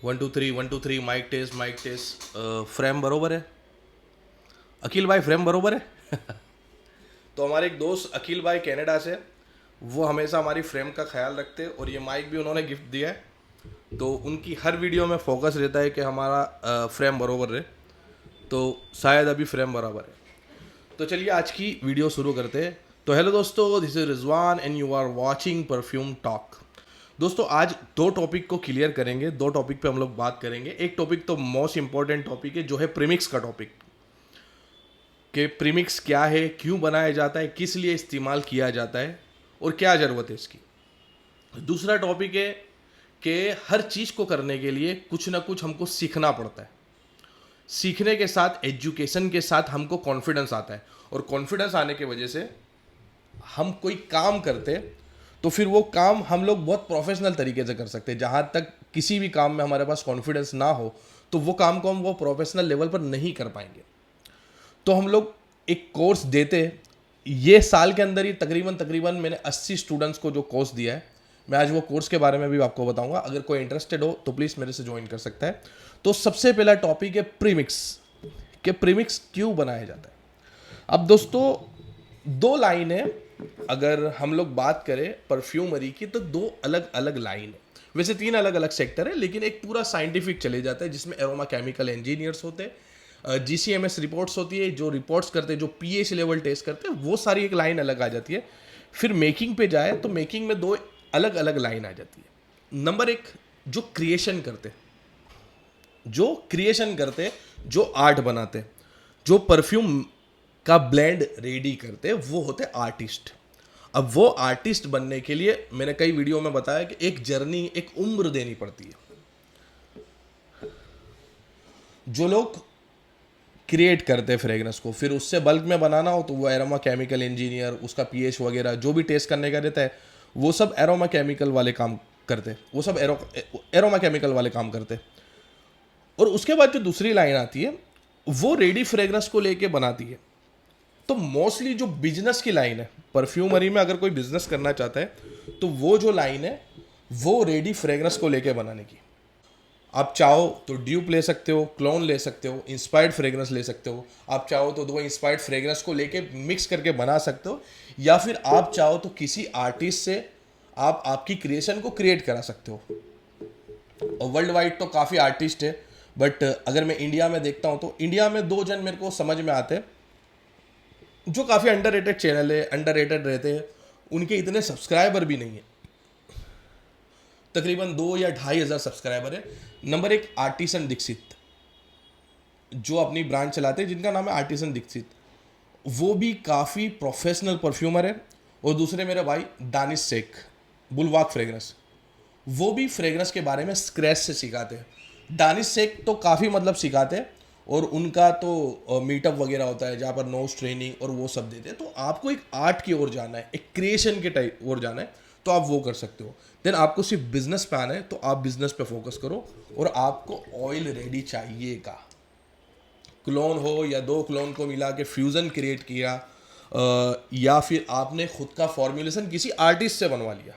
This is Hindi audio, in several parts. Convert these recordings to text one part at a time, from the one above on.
1 2 3 1 2 3 माइक टेस्ट फ्रेम बरोबर है। अखिल भाई फ्रेम बरोबर है। तो हमारे एक दोस्त अखिल भाई कनाडा से, वो हमेशा हमारी फ्रेम का ख्याल रखते हैं और ये माइक भी उन्होंने गिफ्ट दिया है। तो उनकी हर वीडियो में फोकस रहता है कि हमारा फ्रेम बरोबर रहे। तो शायद अभी फ्रेम बराबर है। तो चलिए आज की वीडियो शुरू करते हैं। तो हेलो दोस्तों, this is Rizwan and you are watching perfume talk. दोस्तों आज दो टॉपिक को क्लियर करेंगे, दो टॉपिक पे हम लोग बात करेंगे। एक टॉपिक तो मोस्ट इंपॉर्टेंट टॉपिक है जो है प्रीमिक्स का टॉपिक, कि प्रीमिक्स क्या है, क्यों बनाया जाता है, किस लिए इस्तेमाल किया जाता है और क्या ज़रूरत है इसकी। दूसरा टॉपिक है कि हर चीज़ को करने के लिए कुछ ना कुछ हमको सीखना पड़ता है। सीखने के साथ, एजुकेशन के साथ हमको कॉन्फिडेंस आता है और कॉन्फिडेंस आने की वजह से हम कोई काम करते तो फिर वो काम हम लोग बहुत प्रोफेशनल तरीके से कर सकते हैं। जहाँ तक किसी भी काम में हमारे पास कॉन्फिडेंस ना हो तो वो काम को हम वो प्रोफेशनल लेवल पर नहीं कर पाएंगे। तो हम लोग एक कोर्स देते, ये साल के अंदर ही तकरीबन मैंने 80 स्टूडेंट्स को जो कोर्स दिया है, मैं आज वो कोर्स के बारे में भी आपको बताऊंगा। अगर कोई इंटरेस्टेड हो तो प्लीज़ मेरे से ज्वाइन कर सकता है। तो सबसे पहला टॉपिक है प्रीमिक्स, कि प्रीमिक्स क्यों बनाया जाता है। अब दोस्तों दो लाइन है, अगर हम लोग बात करें परफ्यूमरी की तो दो अलग अलग लाइन है। वैसे तीन अलग अलग सेक्टर है, लेकिन एक पूरा साइंटिफिक चले जाता है जिसमें एरोमा केमिकल इंजीनियर्स होते हैं, GCMS रिपोर्ट्स होती है जो रिपोर्ट्स करते हैं, जो pH लेवल टेस्ट करते हैं, वो सारी एक लाइन अलग आ जाती है। फिर मेकिंग पे जाए तो मेकिंग में दो अलग अलग लाइन आ जाती है। नंबर एक, जो क्रिएशन करते, जो आर्ट बनाते, जो परफ्यूम का ब्लेंड रेडी करते, वो होते आर्टिस्ट। अब वो आर्टिस्ट बनने के लिए मैंने कई वीडियो में बताया कि एक जर्नी, एक उम्र देनी पड़ती है। जो लोग क्रिएट करते हैं फ्रेगरेंस को, फिर उससे बल्क में बनाना हो तो वो एरोमा केमिकल इंजीनियर, उसका पीएच वगैरह जो भी टेस्ट करने का रहता है वो सब एरोमा केमिकल वाले काम करते हैं, वो सब एरोमा केमिकल वाले काम करते हैं। और उसके बाद जो दूसरी लाइन आती है वो रेडी फ्रेगरेंस को लेके बनाती है। तो मोस्टली जो बिजनेस की लाइन है परफ्यूमरी में, अगर कोई बिजनेस करना चाहता है तो वो जो लाइन है वो रेडी फ्रेगरेंस को लेके बनाने की। आप चाहो तो ड्यूप ले सकते हो, क्लोन ले सकते हो, इंस्पायर्ड फ्रेगरेंस ले सकते हो। आप चाहो तो दो इंस्पायर्ड फ्रेगरेंस को लेके मिक्स करके बना सकते हो, या फिर आप चाहो तो किसी आर्टिस्ट से आप आपकी क्रिएशन को क्रिएट करा सकते हो। और वर्ल्ड वाइड तो काफ़ी आर्टिस्ट है, बट अगर मैं इंडिया में देखता हूँ तो इंडिया में दो जन मेरे को समझ में आते हैं जो काफ़ी अंडररेटेड चैनल है, अंडररेटेड रहते हैं, उनके इतने सब्सक्राइबर भी नहीं है, तकरीबन 2 या 2,500 सब्सक्राइबर है। नंबर एक, आर्टिसन दीक्षित, जो अपनी ब्रांड चलाते हैं, जिनका नाम है आर्टिसन दीक्षित। वो भी काफ़ी प्रोफेशनल परफ्यूमर है। और दूसरे मेरे भाई दानिश शेख, बुलवाक फ्रेगरेंस, वो भी फ्रेगरेंस के बारे में स्क्रैच से सिखाते हैं। दानिश शेख तो काफ़ी मतलब सिखाते हैं, और उनका तो मीटअप वगैरह होता है जहाँ पर नोज ट्रेनिंग और वो सब देते हैं। तो आपको एक आर्ट की ओर जाना है, एक क्रिएशन के टाइप ओर जाना है, तो आप वो कर सकते हो। देन आपको सिर्फ बिजनेस पे आना है तो आप बिजनेस पे फोकस करो। और आपको ऑयल रेडी चाहिएगा, क्लोन हो या दो क्लोन को मिला के फ्यूज़न क्रिएट किया, या फिर आपने खुद का फॉर्मुलेशन किसी आर्टिस्ट से बनवा लिया।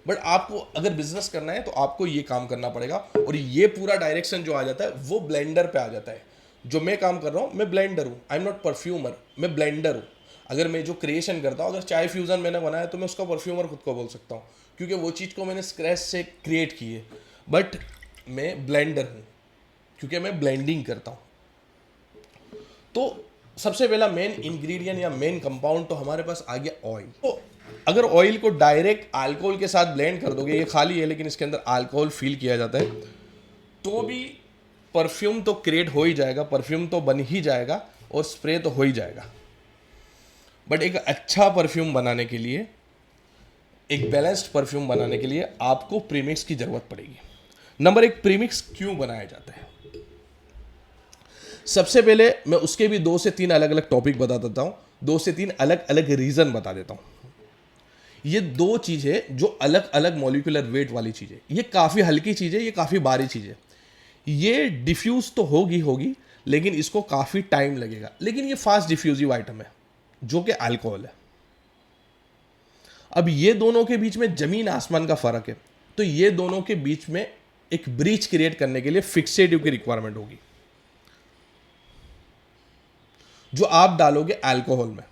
बट आपको अगर बिजनेस करना है तो आपको ये काम करना पड़ेगा। और ये पूरा डायरेक्शन जो आ जाता है वो ब्लेंडर पे आ जाता है। जो मैं काम कर रहा हूँ, मैं ब्लेंडर हूँ, आई एम नॉट परफ्यूमर, मैं ब्लेंडर हूँ। अगर मैं जो क्रिएशन करता हूँ, अगर चाय फ्यूज़न मैंने बनाया तो मैं उसका परफ्यूमर खुद को बोल सकता हूँ, क्योंकि वो चीज़ को मैंने स्क्रैच से क्रिएट की है। बट मैं ब्लेंडर हूँ क्योंकि मैं ब्लेंडिंग करता हूँ। तो सबसे पहला मेन इंग्रेडिएंट या मेन कंपाउंड तो हमारे पास आ गया ऑयल। तो अगर ऑयल को डायरेक्ट अल्कोहल के साथ ब्लेंड कर दोगे, ये खाली है लेकिन इसके अंदर अल्कोहल फील किया जाता है, तो भी परफ्यूम तो क्रिएट हो ही जाएगा, परफ्यूम तो बन ही जाएगा और स्प्रे तो हो ही जाएगा। बट एक अच्छा परफ्यूम बनाने के लिए, एक बैलेंस्ड परफ्यूम बनाने के लिए आपको प्रीमिक्स की जरूरत पड़ेगी। नंबर एक, प्रीमिक्स क्यों बनाया जाता है। सबसे पहले मैं उसके भी 2 से 3 अलग अलग टॉपिक बता देता हूँ, 2 से 3 अलग अलग रीजन बता देता हूँ। ये दो चीज़ें जो अलग अलग मॉलिक्यूलर वेट वाली चीज़ें, ये काफ़ी हल्की चीज़ है, ये काफ़ी भारी चीज़ है। ये डिफ्यूज़ तो होगी लेकिन इसको काफ़ी टाइम लगेगा। लेकिन ये फास्ट डिफ्यूजिव आइटम है जो कि अल्कोहल है। अब ये दोनों के बीच में ज़मीन आसमान का फ़र्क है। तो ये दोनों के बीच में एक ब्रीच क्रिएट करने के लिए फिक्सेटिव की रिक्वायरमेंट होगी, जो आप डालोगे अल्कोहल में,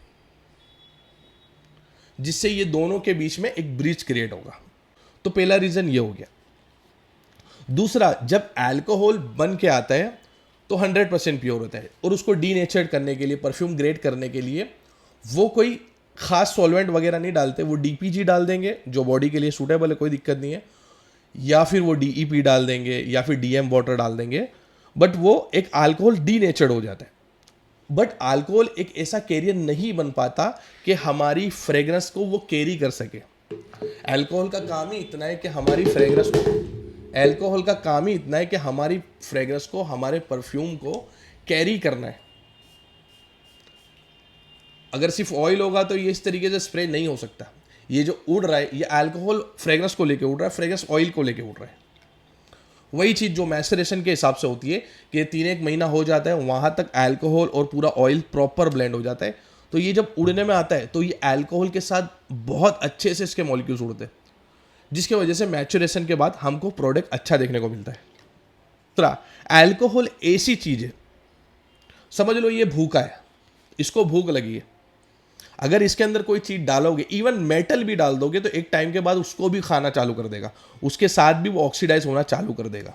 जिससे ये दोनों के बीच में एक ब्रीच क्रिएट होगा। तो पहला रीजन ये हो गया। दूसरा, जब अल्कोहल बन के आता है तो 100% प्योर होता है, और उसको डीनेचर्ड करने के लिए, परफ्यूम ग्रेड करने के लिए वो कोई खास सॉल्वेंट वगैरह नहीं डालते, वो डीपीजी डाल देंगे जो बॉडी के लिए सूटेबल है, कोई दिक्कत नहीं है, या फिर वो डीईपी डाल देंगे या फिर डीएम वाटर डाल देंगे, बट वो एक अल्कोहल डीनेचर्ड हो जाता है। बट अल्कोहल एक ऐसा कैरियर नहीं बन पाता कि हमारी फ्रेग्रेंस को वो कैरी कर सके। अल्कोहल का काम ही इतना है कि हमारी फ्रेग्रेंस को अल्कोहल का काम ही इतना है कि हमारी फ्रेग्रेंस को, हमारे परफ्यूम को कैरी करना है। अगर सिर्फ ऑयल होगा तो ये इस तरीके से स्प्रे नहीं हो सकता। ये जो उड़ रहा है, ये अल्कोहल फ्रेग्रेंस को लेके उड़ रहा है, फ्रेग्रेंस ऑयल को लेके उड़ रहा है। वही चीज़ जो मैसरेशन के हिसाब से होती है कि 3-1 महीना हो जाता है, वहाँ तक अल्कोहल और पूरा ऑयल प्रॉपर ब्लेंड हो जाता है। तो ये जब उड़ने में आता है तो ये अल्कोहल के साथ बहुत अच्छे से इसके मॉलिक्यूल्स उड़ते हैं, जिसकी वजह से मैचुरेशन के बाद हमको प्रोडक्ट अच्छा देखने को मिलता है। दूसरा, अल्कोहल ऐसी चीज़ है, समझ लो ये भूखा है, इसको भूख लगी है, अगर इसके अंदर कोई चीज़ डालोगे, इवन मेटल भी डाल दोगे, तो एक टाइम के बाद उसको भी खाना चालू कर देगा, उसके साथ भी वो ऑक्सीडाइज होना चालू कर देगा।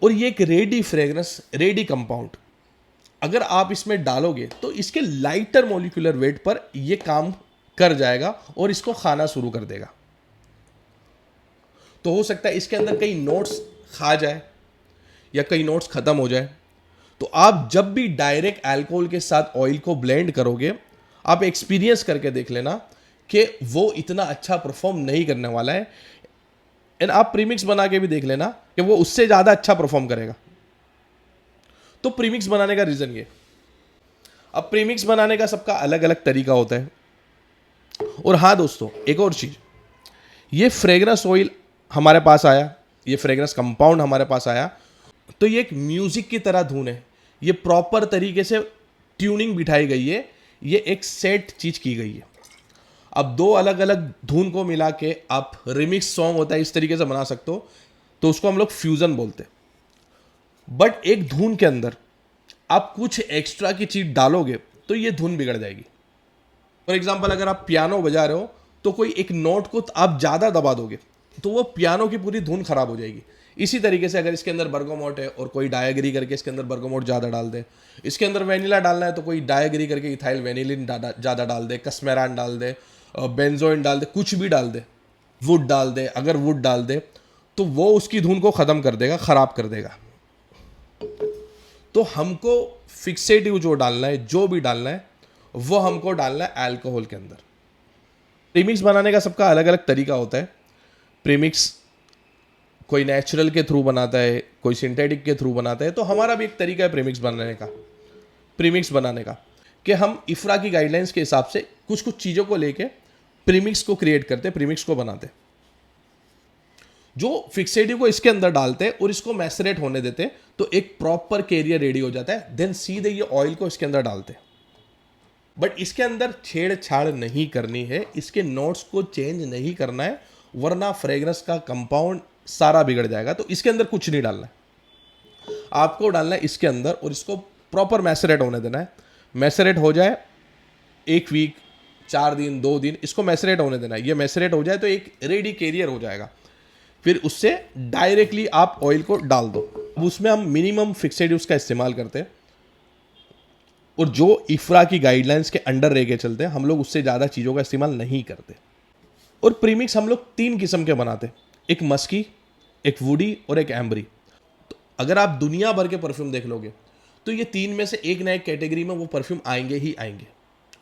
और ये एक रेडी फ्रेग्रेंस, रेडी कंपाउंड, अगर आप इसमें डालोगे तो इसके लाइटर मॉलिक्यूलर वेट पर ये काम कर जाएगा और इसको खाना शुरू कर देगा। तो हो सकता है इसके अंदर कई नोट्स खा जाए या कई नोट्स खत्म हो जाए। तो आप जब भी डायरेक्ट अल्कोहल के साथ ऑयल को ब्लेंड करोगे, आप एक्सपीरियंस करके देख लेना कि वो इतना अच्छा परफॉर्म नहीं करने वाला है। एंड आप प्रीमिक्स बना के भी देख लेना कि वो उससे ज़्यादा अच्छा परफॉर्म करेगा। तो प्रीमिक्स बनाने का रीज़न ये। अब प्रीमिक्स बनाने का सबका अलग अलग तरीका होता है। और हाँ दोस्तों, एक और चीज़, ये फ्रेग्रेंस ऑयल हमारे पास आया, ये फ्रेग्रेंस कंपाउंड हमारे पास आया, तो ये एक म्यूजिक की तरह धुन है। ये प्रॉपर तरीके से ट्यूनिंग बिठाई गई है, ये एक सेट चीज की गई है। अब दो अलग अलग धुन को मिला के आप रिमिक्स सॉन्ग होता है इस तरीके से बना सकते हो, तो उसको हम लोग फ्यूजन बोलते हैं। बट एक धुन के अंदर आप कुछ एक्स्ट्रा की चीज डालोगे तो ये धुन बिगड़ जाएगी। फॉर एग्जाम्पल, अगर आप पियानो बजा रहे हो तो कोई एक नोट को आप ज़्यादा दबा दोगे तो वो पियानो की पूरी धुन खराब हो जाएगी। इसी तरीके से अगर इसके अंदर बर्गामोट है और कोई डायग्री करके इसके अंदर बर्गामोट ज़्यादा डाल दे, इसके अंदर वेनिला डालना है तो कोई डायग्री करके इथाइल वेनिलिन ज़्यादा डाल दे, कस्मेरान डाल दे, बेंजोइन डाल दे, कुछ भी डाल दे, वुड डाल दे, अगर वुड डाल दे तो वो उसकी धुन को ख़त्म कर देगा, ख़राब कर देगा। तो हमको फिक्सेटिव जो डालना है, जो भी डालना है, वो हमको डालना है अल्कोहल के अंदर। प्रीमिक्स बनाने का सबका अलग अलग तरीका होता है। प्रीमिक्स कोई नेचुरल के थ्रू बनाता है, कोई सिंथेटिक के थ्रू बनाता है। तो हमारा भी एक तरीका है प्रीमिक्स बनाने का कि हम इफ्रा की गाइडलाइंस के हिसाब से कुछ कुछ चीज़ों को लेके प्रीमिक्स को क्रिएट करते, प्रीमिक्स को बनाते, जो फिक्सेटिव को इसके अंदर डालते और इसको मैसरेट होने देते, तो एक प्रॉपर कैरियर रेडी हो जाता है। देन सीधे ये ऑयल को इसके अंदर डालते। बट इसके अंदर छेड़छाड़ नहीं करनी है, इसके नोट्स को चेंज नहीं करना है, वरना फ्रेग्रेंस का कंपाउंड सारा बिगड़ जाएगा। तो इसके अंदर कुछ नहीं डालना है, आपको डालना है इसके अंदर और इसको प्रॉपर मैसरेट होने देना है। मैसरेट हो जाए 1 वीक, 4 दिन, 2 दिन, इसको मैसरेट होने देना है। ये मैसरेट हो जाए तो एक रेडी कैरियर हो जाएगा। फिर उससे डायरेक्टली आप ऑयल को डाल दो। अब उसमें हम मिनिमम फिक्सेटिव्स का इस्तेमाल करते हैं और जो इफ्रा की गाइडलाइंस के अंडर रह के चलते हैं, हम लोग उससे ज़्यादा चीज़ों का इस्तेमाल नहीं करते। और प्रीमिक्स हम लोग 3 किस्म के बनाते हैं, एक मस्की, एक वुडी और एक एम्बरी। तो अगर आप दुनिया भर के परफ्यूम देख लोगे तो ये 3 में से एक ना एक कैटेगरी में वो परफ्यूम आएंगे ही आएंगे।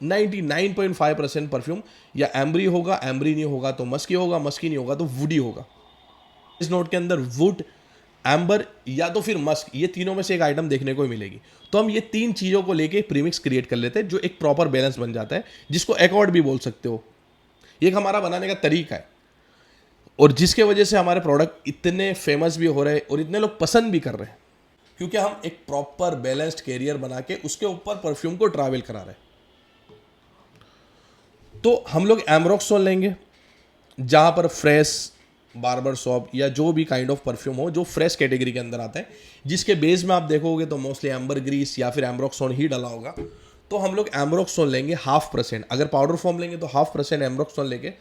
99.5% परफ्यूम या एम्बरी होगा, एम्बरी नहीं होगा तो मस्की होगा, मस्की नहीं होगा तो वुडी होगा। इस नोट के अंदर वुड, एम्बर या तो फिर मस्क, ये तीनों में से एक आइटम देखने को मिलेगी। तो हम ये 3 चीज़ों को लेके प्रीमिक्स क्रिएट कर लेते हैं, जो एक प्रॉपर बैलेंस बन जाता है, जिसको एकॉर्ड भी बोल सकते हो। ये एक हमारा बनाने का तरीका है और जिसके वजह से हमारे प्रोडक्ट इतने फेमस भी हो रहे हैं और इतने लोग पसंद भी कर रहे हैं, क्योंकि हम एक प्रॉपर बैलेंस्ड कैरियर बना के उसके ऊपर परफ्यूम को ट्रैवल करा रहे हैं। तो हम लोग एमरोक्सोल लेंगे, जहाँ पर फ्रेश, बार्बर शॉप या जो भी काइंड ऑफ परफ्यूम हो जो फ्रेश कैटेगरी के अंदर आता है, जिसके बेस में आप देखोगे तो मोस्टली एम्बर ग्रीस या फिर एम्ब्रोक्सोन ही डाला होगा, तो हम लोग एम्ब्रोक्सोन लेंगे 0.5%। अगर पाउडर फॉर्म लेंगे तो 0.5% एम्ब्रोक्सोन लेके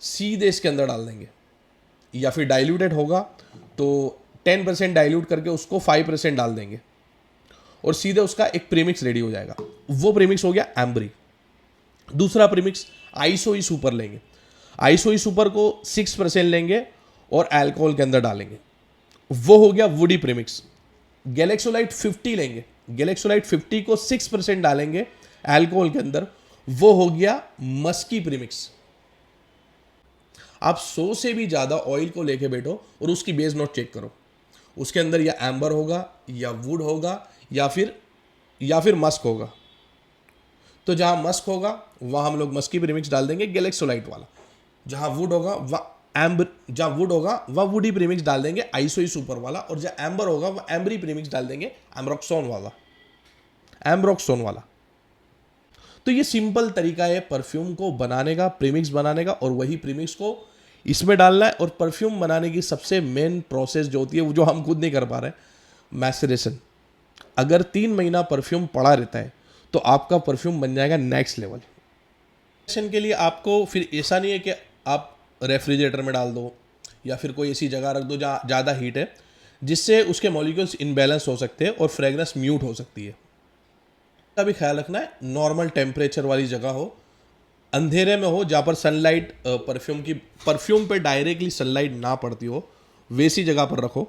सीधे इसके अंदर डाल देंगे, या फिर डाइल्यूटेड होगा तो 10% डाइल्यूट करके उसको 5% डाल देंगे और सीधे उसका एक प्रीमिक्स रेडी हो जाएगा। वो प्रीमिक्स हो गया एम्बरी। दूसरा प्रीमिक्स आइसोई सुपर लेंगे। आइसोई सुपर को 6% लेंगे और अल्कोहल के अंदर डालेंगे, वो हो गया वुडी प्रीमिक्स। गैलेक्सोलाइट 50 लेंगे, गैलेक्सोलाइट 50 को 6% डालेंगे अल्कोहल के अंदर, वो हो गया मस्की प्रीमिक्स। आप 100 से भी ज़्यादा ऑयल को लेके बैठो और उसकी बेस नोट चेक करो, उसके अंदर या एम्बर होगा या वुड होगा या फिर मस्क होगा। तो जहाँ मस्क होगा वहाँ हम लोग मस्की प्रीमिक्स डाल देंगे गैलेक्सोलाइट वाला, जहाँ वुड होगा वह वुडी प्रीमिक्स डाल देंगे आइसोई सुपर वाला, और जहाँ एम्बर होगा वह एम्बरी प्रीमिक्स डाल देंगे एम्ब्रोक्सोन वाला। तो ये सिंपल तरीका है परफ्यूम को बनाने का, प्रीमिक्स बनाने का, और वही प्रीमिक्स को इसमें डालना है। और परफ्यूम बनाने की सबसे मेन प्रोसेस जो होती है, वो जो हम खुद नहीं कर पा रहे, मैसरेशन। अगर 3 महीना परफ्यूम पड़ा रहता है तो आपका परफ्यूम बन जाएगा नेक्स्ट लेवल। मैसरेशन के लिए आपको फिर ऐसा नहीं है कि आप रेफ्रिजरेटर में डाल दो या फिर कोई ऐसी जगह रख दो जहाँ ज़्यादा हीट है, जिससे उसके मॉलिक्यूल्स इनबैलेंस हो सकते हैं और फ्रेगनेंस म्यूट हो सकती है। का भी ख्याल रखना है, नॉर्मल टेम्परेचर वाली जगह हो, अंधेरे में हो, जहाँ पर सनलाइट परफ्यूम पे डायरेक्टली सनलाइट ना पड़ती हो, वैसी जगह पर रखो।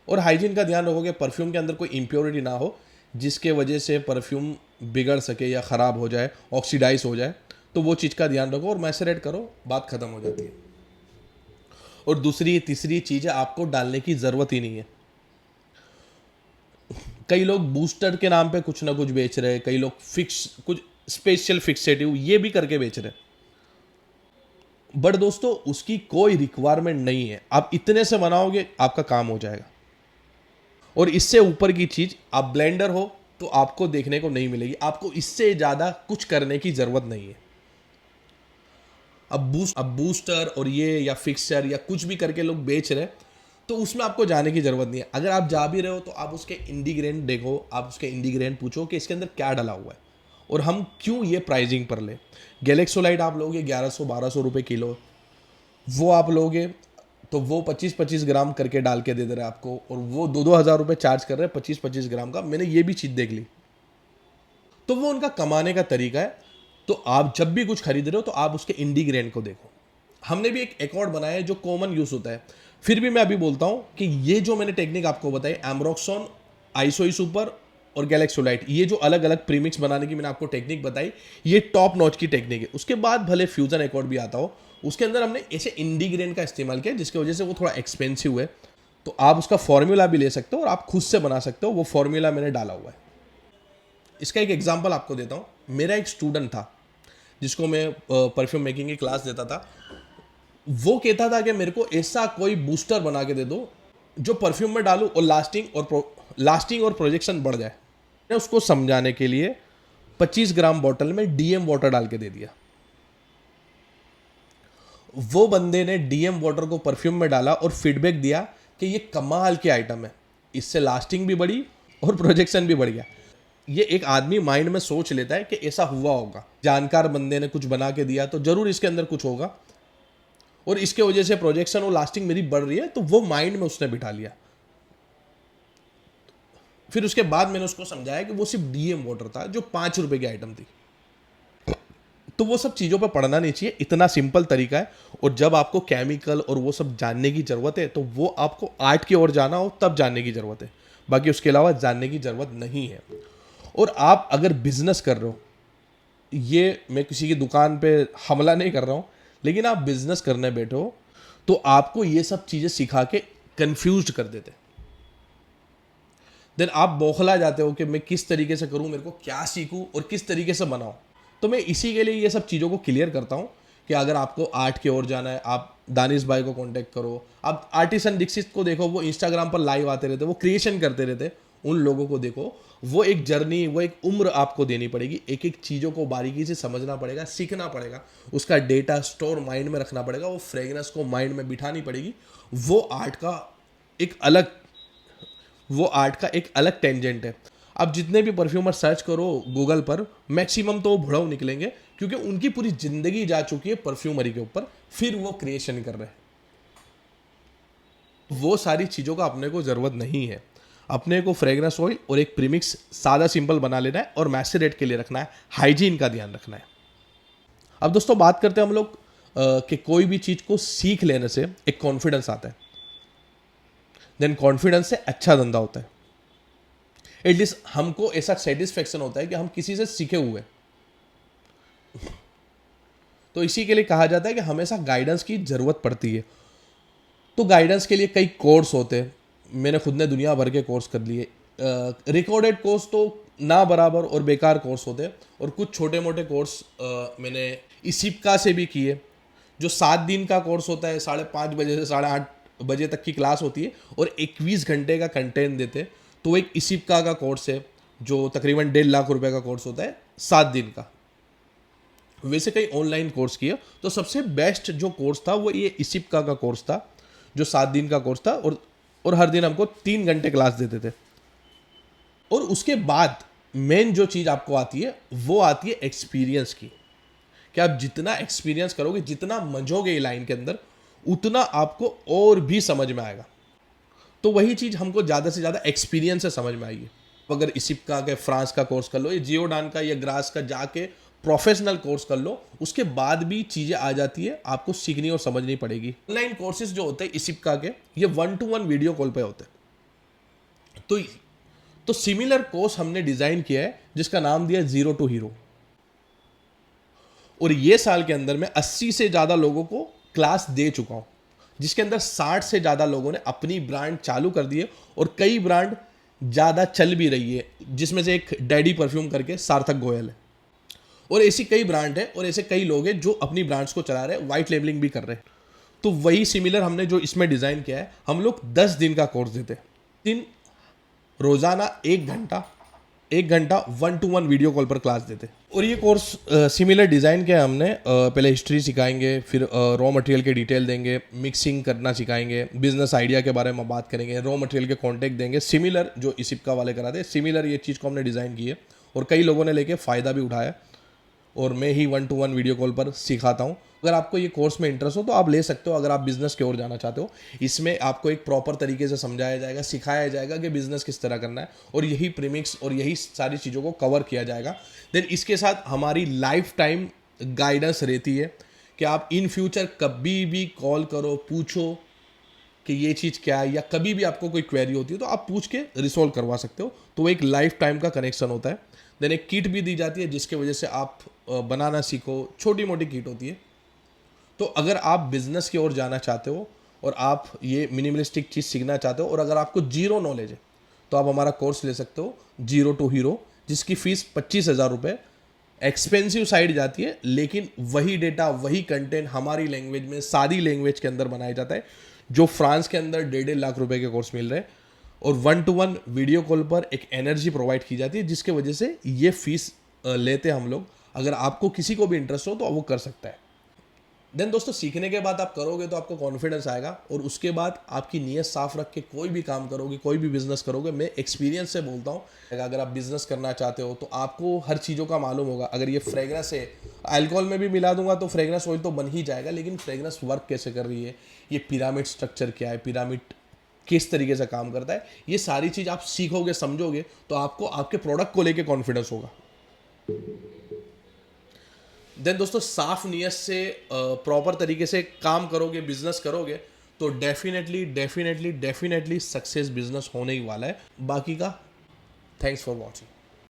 और हाइजीन का ध्यान रखो कि परफ्यूम के अंदर कोई इम्प्योरिटी ना हो जिसके वजह से परफ्यूम बिगड़ सके या ख़राब हो जाए, ऑक्सीडाइज हो जाए। तो वो चीज़ का ध्यान रखो और मैसरेट करो, बात ख़त्म हो जाती है। और दूसरी तीसरी चीज़ है, आपको डालने की ज़रूरत ही नहीं है। कई लोग बूस्टर के नाम पे कुछ ना कुछ बेच रहे हैं, कई लोग कुछ स्पेशल फिक्सेटिव ये भी करके बेच रहे हैं, बट दोस्तों उसकी कोई रिक्वायरमेंट नहीं है। आप इतने से बनाओगे आपका काम हो जाएगा। और इससे ऊपर की चीज़, आप ब्लेंडर हो तो आपको देखने को नहीं मिलेगी, आपको इससे ज़्यादा कुछ करने की ज़रूरत नहीं है। अब बूस्टर और ये या फिक्सर या कुछ भी करके लोग बेच रहे, तो उसमें आपको जाने की ज़रूरत नहीं है। अगर आप जा भी रहे हो तो आप उसके इंडिग्रेंट देखो, आप उसके इंडिग्रेंट पूछो कि इसके अंदर क्या डाला हुआ है और हम क्यों ये प्राइसिंग पर ले। गैलेक्सोलाइट आप लोगे 1100-1200 रुपये किलो, वो आप लोगे तो वो 25-25 ग्राम करके डाल के दे दे रहे हैं आपको, और वो 2-2 हज़ार रुपये चार्ज कर रहे हैं 25-25 ग्राम का। मैंने ये भी चीज़ देख ली। तो वो उनका कमाने का तरीका है। तो आप जब भी कुछ खरीद रहे हो तो आप उसके इंडिग्रेंट को देखो। हमने भी एक एकॉर्ड बनाया है जो कॉमन यूज़ होता है, फिर भी मैं अभी बोलता हूँ कि ये जो मैंने टेक्निक आपको बताई, एम्ब्रोक्सोन, आइसोई सुपर और गैलेक्सोलाइट, ये जो अलग अलग प्रीमिक्स बनाने की मैंने आपको टेक्निक बताई, ये टॉप नॉच की टेक्निक है। उसके बाद भले फ्यूजन एकॉर्ड भी आता हो, उसके अंदर हमने ऐसे इंडिग्रेंट का इस्तेमाल किया जिसकी वजह से वो थोड़ा एक्सपेंसिव है। तो आप उसका फॉर्मूला भी ले सकते हो और आप खुद से बना सकते हो, वो फॉर्मूला मैंने डाला हुआ है। इसका एक एग्जाम्पल आपको देता हूँ। मेरा एक स्टूडेंट था जिसको मैं परफ्यूम मेकिंग की क्लास देता था। वो कहता था कि मेरे को ऐसा कोई बूस्टर बना के दे दो जो परफ्यूम में डालूं और लास्टिंग और प्रोजेक्शन बढ़ जाए। मैंने उसको समझाने के लिए 25 ग्राम बॉटल में डीएम वाटर डाल के दे दिया। वो बंदे ने डीएम वाटर को परफ्यूम में डाला और फीडबैक दिया कि ये कमाल के आइटम है, इससे लास्टिंग भी बढ़ी और प्रोजेक्शन भी बढ़ गया। ये एक आदमी माइंड में सोच लेता है कि ऐसा हुआ होगा, जानकार बंदे ने कुछ बना के दिया तो जरूर इसके अंदर कुछ होगा और इसके वजह से प्रोजेक्शन और लास्टिंग मेरी बढ़ रही है, तो वो माइंड में उसने बिठा लिया। फिर उसके बाद मैंने उसको समझाया कि वो सिर्फ डीएम वाटर था जो 5 रुपए की आइटम थी। तो वो सब चीज़ों पर पढ़ना नहीं चाहिए, इतना सिंपल तरीका है। और जब आपको केमिकल और वो सब जानने की ज़रूरत है तो वो आपको आर्ट की ओर जाना हो तब जानने की ज़रूरत है, बाकी उसके अलावा जानने की ज़रूरत नहीं है। और आप अगर बिजनेस कर रहे हो, ये मैं किसी की दुकान पे हमला नहीं कर रहा हूँ, लेकिन आप बिजनेस करने बैठो तो आपको ये सब चीज़ें सिखा के कंफ्यूज कर देते, देन आप बौखला जाते हो कि मैं किस तरीके से करूँ, मेरे को क्या सीखूँ और किस तरीके से बनाऊँ। तो मैं इसी के लिए ये सब चीज़ों को क्लियर करता हूँ कि अगर आपको आर्ट की ओर जाना है, आप दानिश भाई को कांटेक्ट करो। आप आर्टिसन दीक्षित को देखो, वो इंस्टाग्राम पर लाइव आते रहते, वो क्रिएशन करते रहते, उन लोगों को देखो, वो एक जर्नी, वो एक उम्र आपको देनी पड़ेगी, एक एक चीज़ों को बारीकी से समझना पड़ेगा, सीखना पड़ेगा, उसका डेटा स्टोर माइंड में रखना पड़ेगा, वो फ्रेगनेस को माइंड में बिठानी पड़ेगी। वो आर्ट का एक अलग वो आर्ट का एक अलग टेंजेंट है। आप जितने भी परफ्यूमर सर्च करो गूगल पर, मैक्सिमम तो वो भुड़ाऊ निकलेंगे, क्योंकि उनकी पूरी जिंदगी जा चुकी है परफ्यूमरी के ऊपर, फिर वो क्रिएशन कर रहे हैं। वो सारी चीज़ों का अपने को ज़रूरत नहीं है। अपने को फ्रेगरेंस ऑयल और एक प्रीमिक्स सादा सिंपल बना लेना है और मैसेरेट के लिए रखना है, हाइजीन का ध्यान रखना है। अब दोस्तों बात करते हैं हम लोग कि कोई भी चीज़ को सीख लेने से एक कॉन्फिडेंस आता है, देन कॉन्फिडेंस से अच्छा धंधा होता है। एटलीस्ट हमको ऐसा सेटिस्फेक्शन होता है कि हम किसी से सीखे हुए। तो इसी के लिए कहा जाता है कि हमेशा गाइडेंस की ज़रूरत पड़ती है। तो गाइडेंस के लिए कई कोर्स होते हैं, मैंने खुद ने दुनिया भर के कोर्स कर लिए। रिकॉर्डेड कोर्स तो ना बराबर और बेकार कोर्स होते हैं, और कुछ छोटे मोटे कोर्स मैंने इसिप्का से भी किए, जो 7 दिन का कोर्स होता है, 5:30 बजे से 8:30 बजे तक की क्लास होती है और 21 घंटे का कंटेंट देते हैं। तो एक इसिप्का का कोर्स है जो तकरीबन 1.5 लाख रुपए का कोर्स होता है 7 दिन का। वैसे कई ऑनलाइन कोर्स किया, तो सबसे बेस्ट जो कोर्स था वो ये इसिप्का का कोर्स था, जो 7 दिन का कोर्स था, और हर दिन हमको 3 घंटे क्लास देते थे। और उसके बाद मेन जो चीज़ आपको आती है वो आती है एक्सपीरियंस की, कि आप जितना एक्सपीरियंस करोगे, जितना मजोगे ये लाइन के अंदर, उतना आपको और भी समझ में आएगा। तो वही चीज़ हमको ज़्यादा से ज़्यादा एक्सपीरियंस से समझ में आएगी। अगर इसिप्का के फ्रांस का कोर्स कर लो, या जियोडान का या ग्रास का जाके प्रोफेशनल कोर्स कर लो, उसके बाद भी चीज़ें आ जाती है, आपको सीखनी और समझनी पड़ेगी। ऑनलाइन कोर्सेज जो होते हैं इसिप्का के, ये 1-to-1 वीडियो कॉल पे होते हैं। तो सिमिलर कोर्स हमने डिज़ाइन किया है जिसका नाम दिया जीरो टू हीरो, और ये साल के अंदर मैं 80 से ज़्यादा लोगों को क्लास दे चुका हूँ, जिसके अंदर 60 से ज़्यादा लोगों ने अपनी ब्रांड चालू कर दी है, और कई ब्रांड ज़्यादा चल भी रही है, जिसमें से एक डैडी परफ्यूम करके सार्थक गोयल है। और ऐसी कई ब्रांड है और ऐसे कई लोग हैं जो अपनी ब्रांड्स को चला रहे हैं, वाइट लेबलिंग भी कर रहे हैं। तो वही सिमिलर हमने जो इसमें डिज़ाइन किया है, हम लोग 10 दिन का कोर्स देते हैं। दिन रोज़ाना 1 घंटा 1-to-1 वीडियो कॉल पर क्लास देते हैं। और ये कोर्स सिमिलर डिज़ाइन किया है हमने। पहले हिस्ट्री सिखाएंगे, फिर रॉ मटेरियल के डिटेल देंगे, मिक्सिंग करना सिखाएंगे, बिजनेस आइडिया के बारे में बात करेंगे, रॉ मटेरियल के कॉन्टेक्ट देंगे, सिमिलर जो इसिप्का वाले कराते हैं, सिमिलर ये चीज़ को हमने डिज़ाइन की है, और कई लोगों ने लेके फ़ायदा भी उठाया, और मैं ही 1-to-1 वीडियो कॉल पर सिखाता हूँ। अगर आपको ये कोर्स में इंटरेस्ट हो तो आप ले सकते हो, अगर आप बिजनेस की ओर जाना चाहते हो। इसमें आपको एक प्रॉपर तरीके से समझाया जाएगा, सिखाया जाएगा कि बिजनेस किस तरह करना है, और यही प्रीमिक्स और यही सारी चीज़ों को कवर किया जाएगा। देन इसके साथ हमारी लाइफ टाइम गाइडेंस रहती है कि आप इन फ्यूचर कभी भी कॉल करो, पूछो कि ये चीज़ क्या है, या कभी भी आपको कोई क्वेरी होती है तो आप पूछ के रिसोल्व करवा सकते हो। तो एक लाइफ टाइम का कनेक्शन होता है। देन एक किट भी दी जाती है, जिसके वजह से आप बनाना सीखो, छोटी मोटी किट होती है। तो अगर आप बिजनेस की ओर जाना चाहते हो और आप ये मिनिमलिस्टिक चीज़ सीखना चाहते हो, और अगर आपको जीरो नॉलेज है, तो आप हमारा कोर्स ले सकते हो जीरो टू हीरो, जिसकी फ़ीस 25,000 रुपये। एक्सपेंसिव साइड जाती है, लेकिन वही डेटा, वही कंटेंट हमारी लैंग्वेज में, सादी लैंग्वेज के अंदर बनाया जाता है, जो फ्रांस के अंदर 1.5 लाख रुपए के कोर्स मिल रहे हैं। और 1-to-1 वीडियो कॉल पर एक एनर्जी प्रोवाइड की जाती है, जिसके वजह से ये फीस लेते हैं हम लोग। अगर आपको किसी को भी इंटरेस्ट हो तो वो कर सकता है। देन दोस्तों, सीखने के बाद आप करोगे तो आपको कॉन्फिडेंस आएगा, और उसके बाद आपकी नीयत साफ रख के कोई भी काम करोगे, कोई भी बिजनेस करोगे। मैं एक्सपीरियंस से बोलता हूँ, अगर आप बिजनेस करना चाहते हो तो आपको हर चीज़ों का मालूम होगा। अगर ये फ्रेग्रेंस है, अल्कोहल में भी मिला दूंगा तो फ्रेग्रेंस ऑयल तो बन ही जाएगा, लेकिन फ्रेग्रेंस वर्क कैसे कर रही है, ये पिरामिड स्ट्रक्चर क्या है, पिरामिड किस तरीके से काम करता है, ये सारी चीज़ आप सीखोगे, समझोगे, तो आपको आपके प्रोडक्ट को लेके कॉन्फिडेंस होगा। देन दोस्तों, साफ नियत से प्रॉपर तरीके से काम करोगे, बिजनेस करोगे, तो डेफिनेटली सक्सेस बिजनेस होने ही वाला है। बाकी का थैंक्स फॉर वॉचिंग।